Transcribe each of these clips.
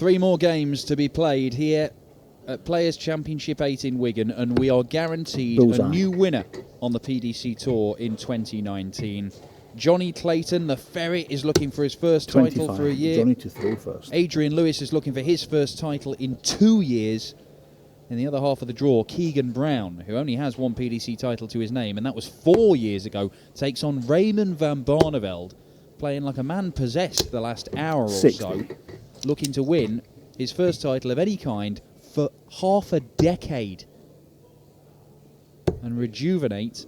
3 more games to be played here at Players' Championship 8 in Wigan, and we are guaranteed a new winner on the PDC Tour in 2019. Jonny Clayton, the Ferret, is looking for his first title for a year. Jonny to throw first. Adrian Lewis is looking for his first title in 2 years. In the other half of the draw, Keegan Brown, who only has 1 PDC title to his name, and that was 4 years ago, takes on Raymond van Barneveld, playing like a man possessed the last hour or 60. so, looking to win his first title of any kind for half a decade and rejuvenate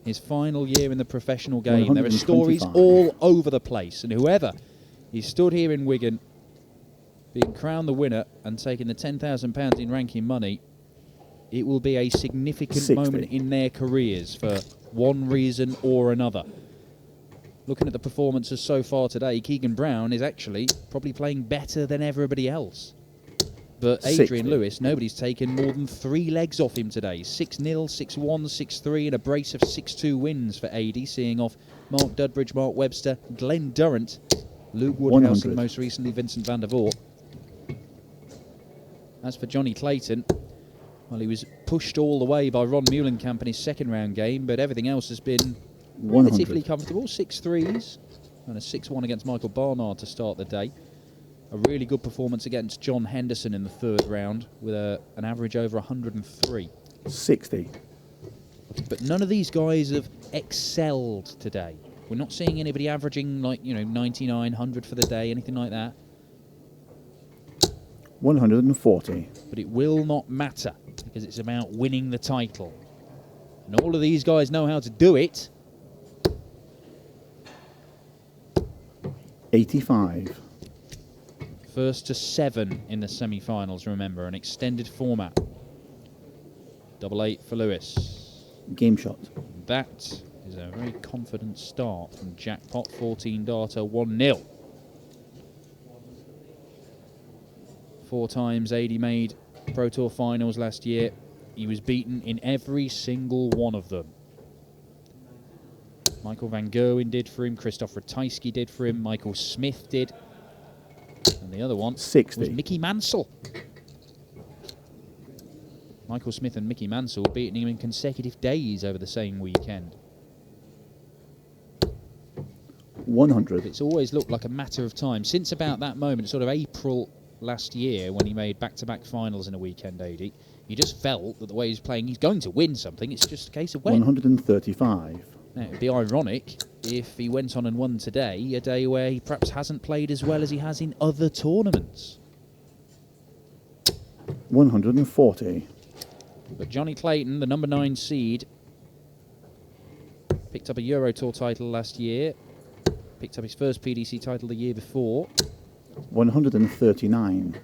his final year in the professional game. There are stories all over the place, and whoever is stood here in Wigan being crowned the winner and taking the £10,000 in ranking money, it will be a significant 60. moment in their careers for one reason or another. Looking at the performances so far today, Keegan Brown is actually probably playing better than everybody else. But Adrian 60. Lewis, nobody's taken more than 3 legs off him today. 6-0, 6-1, 6-3, and a brace of 6-2 wins for AD, seeing off Mark Dudbridge, Mark Webster, Glenn Durrant, Luke Woodhouse, and most recently Vincent van der Voort. As for Jonny Clayton, well, he was pushed all the way by Ron Meulenkamp in his second round game, but everything else has been relatively comfortable. 6-3s and a 6-1 against Michael Barnard to start the day. A really good performance against John Henderson in the 3rd round with an average over 103. 60. But none of these guys have excelled today. We're not seeing anybody averaging 99, 100 for the day, anything like that. 140. But it will not matter because it's about winning the title. And all of these guys know how to do it. 85. First to 7 in the semi-finals, remember, an extended format. 8-8 for Lewis. Game shot. That is a very confident start from Jackpot, 14 darter, 1-0. 4 times AD made Pro Tour finals last year. He was beaten in every single one of them. Michael van Gerwen did for him, Christoph Ratajski did for him, Michael Smith did. And the other one 60. was Mickey Mansell. Michael Smith and Mickey Mansell beating him in consecutive days over the same weekend. 100. It's always looked like a matter of time. Since about that moment, sort of April last year, when he made back-to-back finals in a weekend, AD, you just felt that the way he's playing, he's going to win something. It's just a case of when. 135. Now, it would be ironic if he went on and won today, a day where he perhaps hasn't played as well as he has in other tournaments. 140. But Jonny Clayton, the number 9 seed, picked up a Euro Tour title last year, picked up his first PDC title the year before. 139.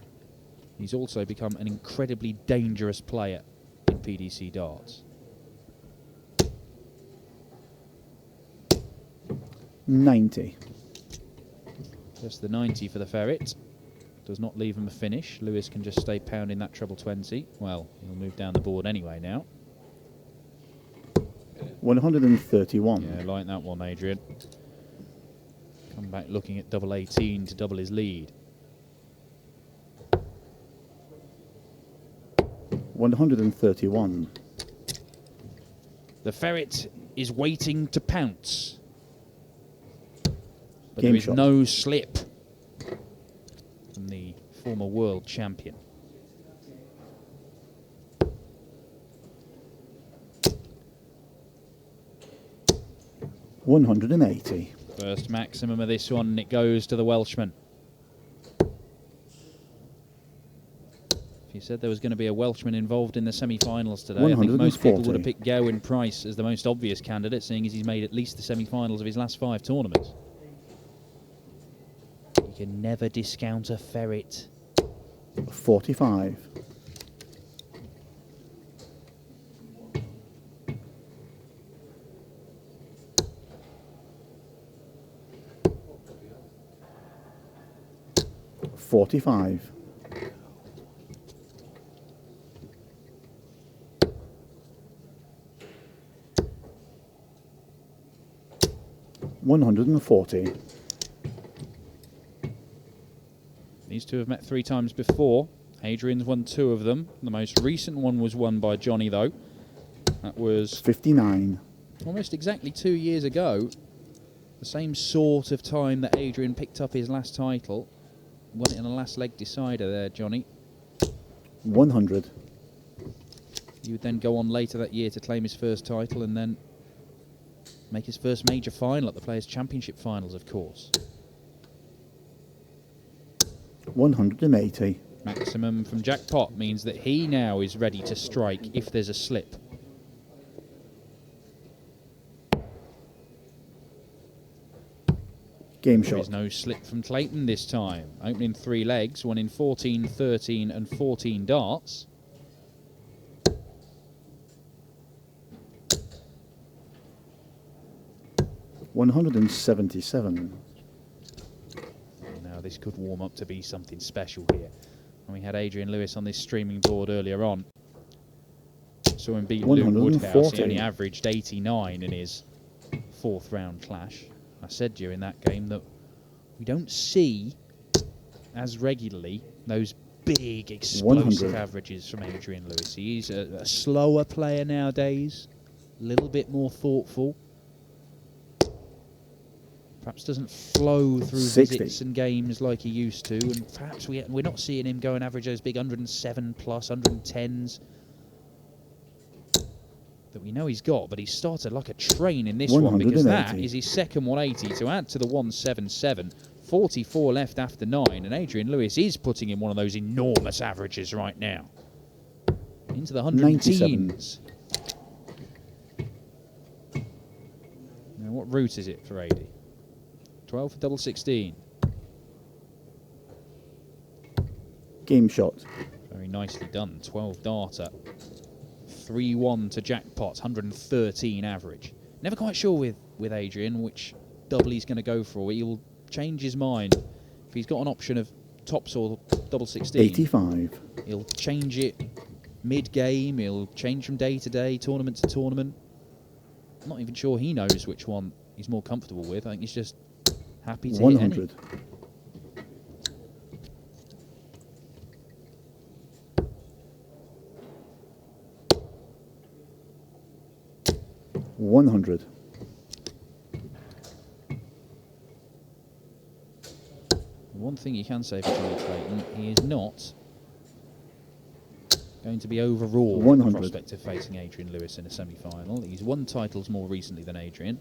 He's also become an incredibly dangerous player in PDC darts. 90. Just the 90 for the Ferret. Does not leave him a finish. Lewis can just stay pounding that treble 20. Well, he'll move down the board anyway now. 131. Yeah, like that one, Adrian. Come back looking at double 18 to double his lead. 131. The Ferret is waiting to pounce. But Game there is shot. no slip from the former world champion. $180. First maximum of this one, it goes to the Welshman. If you said there was going to be a Welshman involved in the semi-finals today, I think most people would have picked Gerwyn Price as the most obvious candidate, seeing as he's made at least the semi-finals of his last 5 tournaments. You can never discount a Ferret. 45. $45. $140. These two have met 3 times before. Adrian's won 2 of them. The most recent one was won by Jonny, though. That was 59. almost exactly 2 years ago. The same sort of time that Adrian picked up his last title. Won it in a last leg decider there, Jonny. 100. He would then go on later that year to claim his first title and then make his first major final at the Players' Championship Finals, of course. 180. Maximum from Jackpot means that he now is ready to strike if there's a slip. Game There shot. is no slip from Clayton this time. Opening 3 legs, one in 14, 13 and 14 darts. $177. Now this could warm up to be something special here. And we had Adrian Lewis on this streaming board earlier on. Saw him beat Luke Woodhouse. 140. He only averaged 89 in his 4th round clash. I said during that game that we don't see as regularly those big explosive 100. averages from Adrian Lewis. He's a slower player nowadays, a little bit more thoughtful. Perhaps doesn't flow through 60. visits and games like he used to, and perhaps we're not seeing him go and average those big 107 plus, 110s that we know he's got, but he started like a train in this one because that is his second 180 to add to the 177. 44 left after 9, and Adrian Lewis is putting in one of those enormous averages right now. Into the 100 teens. Now, what route is it for AD? 12 for double 16. Game shot. Very nicely done. 12 darter. 3-1 to Jackpot. 113 average. Never quite sure with Adrian which double he's going to go for. He'll change his mind. If he's got an option of tops or double 16, 85. he'll change it mid-game. He'll change from day to day, tournament to tournament. I'm not even sure he knows which one he's more comfortable with. I think he's just happy to 100. hit any. 100. One thing you can say for Jonny Clayton, he is not going to be overawed 100. the prospect of facing Adrian Lewis in a semi-final. He's won titles more recently than Adrian,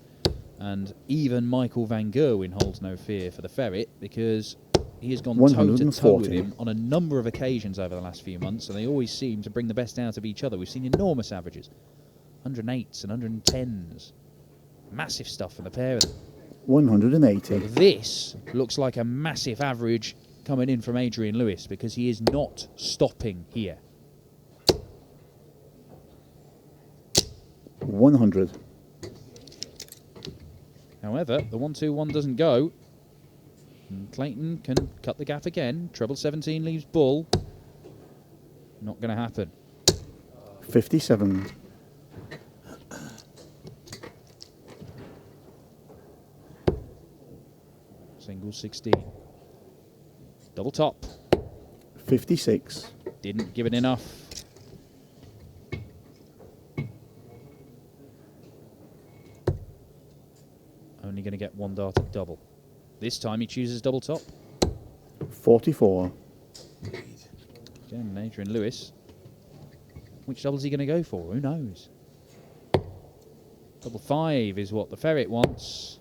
and even Michael van Gerwen holds no fear for the Ferret because he has gone toe-to-toe with him on a number of occasions over the last few months, and they always seem to bring the best out of each other. We've seen enormous averages, 108s and 110s. Massive stuff for the pair of them. 180. But this looks like a massive average coming in from Adrian Lewis because he is not stopping here. 100. However, the 1-2-1 doesn't go. And Clayton can cut the gap again. Treble 17 leaves bull. Not going to happen. 57. Single 16. Double top. 56. Didn't give it enough. Only going to get one darted double. This time he chooses double top. 44. Again, Adrian Lewis. Which double is he going to go for? Who knows? Double 5 is what the Ferret wants.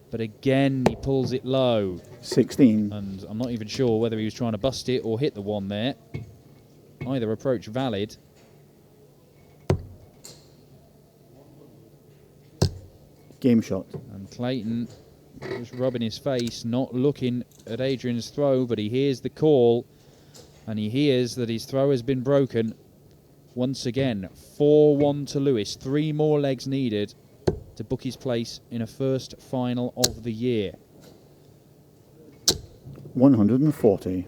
But again, he pulls it low. 16. And I'm not even sure whether he was trying to bust it or hit the one there. Either approach valid. Game shot. And Clayton just rubbing his face, not looking at Adrian's throw, but he hears the call. And he hears that his throw has been broken. Once again, 4-1 to Lewis. 3 more legs needed to book his place in a first final of the year. 140.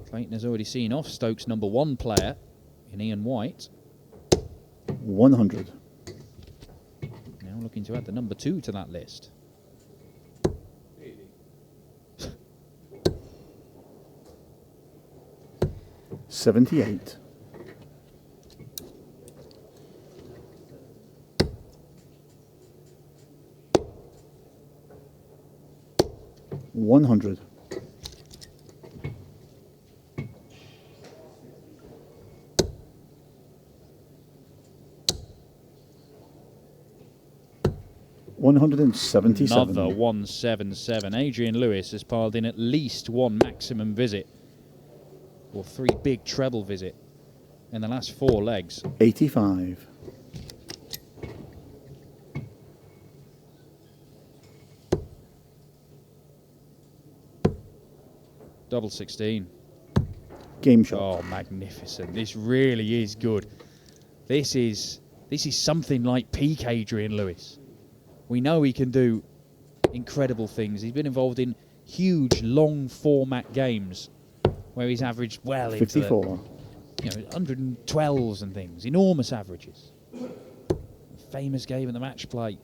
Clayton has already seen off Stokes' #1 player in Ian White. 100. Now looking to add the #2 to that list. 78. 100. 177. Another 177. Adrian Lewis has piled in at least one maximum visit, or 3 big treble visit in the last 4 legs. 85. 16. Game shot. Oh, magnificent. This really is good. This is something like peak Adrian Lewis. We know he can do incredible things. He's been involved in huge, long format games where he's averaged well 54. into the 112s and things. Enormous averages. Famous game in the match play.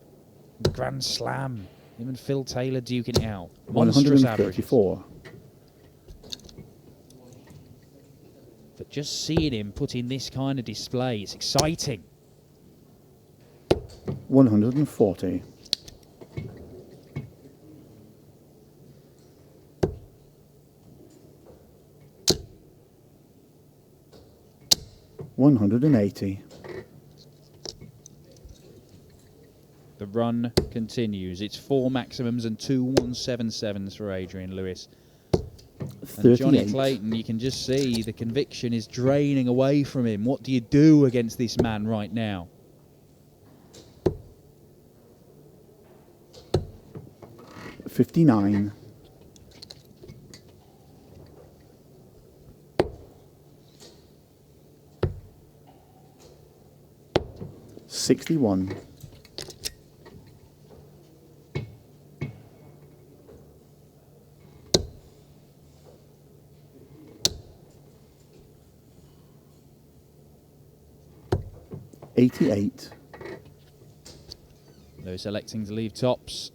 Grand Slam. Him and Phil Taylor duking it out. Monstrous averages. 134. But just seeing him put in this kind of display, it's exciting. 140. 180. The run continues. It's 4 maximums and 2 177s for Adrian Lewis. And Jonny Clayton, you can just see the conviction is draining away from him. What do you do against this man right now? $59. 61. 88. Lewis electing to leave tops.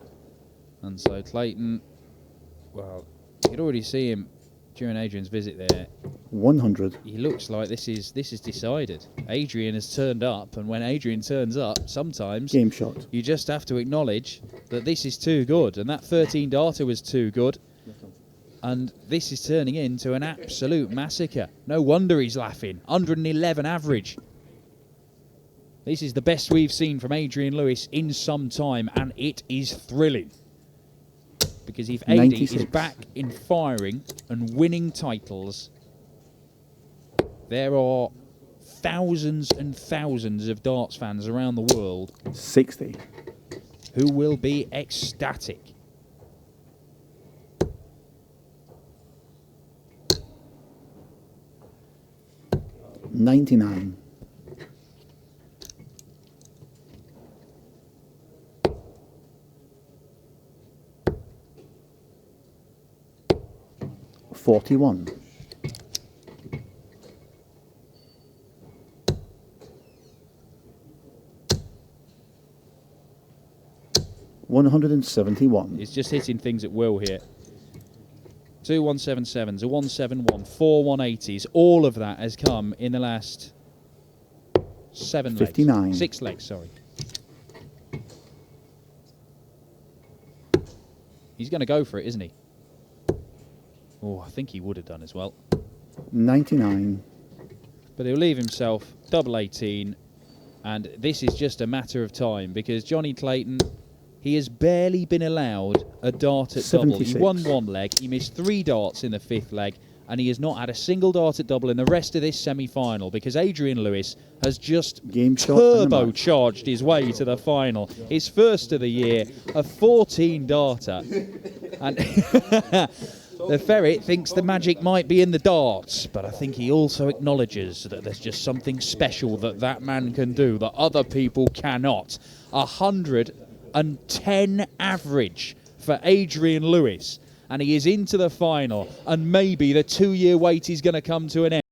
And so Clayton, well, you could already see him during Adrian's visit there. 100. He looks like this is decided. Adrian has turned up, and when Adrian turns up, sometimes Game shot. you just have to acknowledge that this is too good, and that 13 darter was too good. And this is turning into an absolute massacre. No wonder he's laughing. 111 average. This is the best we've seen from Adrian Lewis in some time, and it is thrilling. Because if AD 96. is back in firing and winning titles, there are thousands and thousands of darts fans around the world 60. who will be ecstatic. $99. 41. 171. He's just hitting things at will here. 2 177s, a 171, 4 180s. All of that has come in the last 7 legs. 59. 6 legs, sorry. He's going to go for it, isn't he? Oh, I think he would have done as well. 99. But he'll leave himself double 18. And this is just a matter of time because Jonny Clayton, he has barely been allowed a dart at 76. double. He won 1 leg, he missed 3 darts in the 5th leg, and he has not had a single dart at double in the rest of this semi-final because Adrian Lewis has just Game shot and a match. turbocharged his way to the final. His first of the year, a 14 darter. And the ferret thinks the magic might be in the darts, but I think he also acknowledges that there's just something special that man can do that other people cannot. 110 average for Adrian Lewis, and he is into the final, and maybe the 2-year wait is going to come to an end.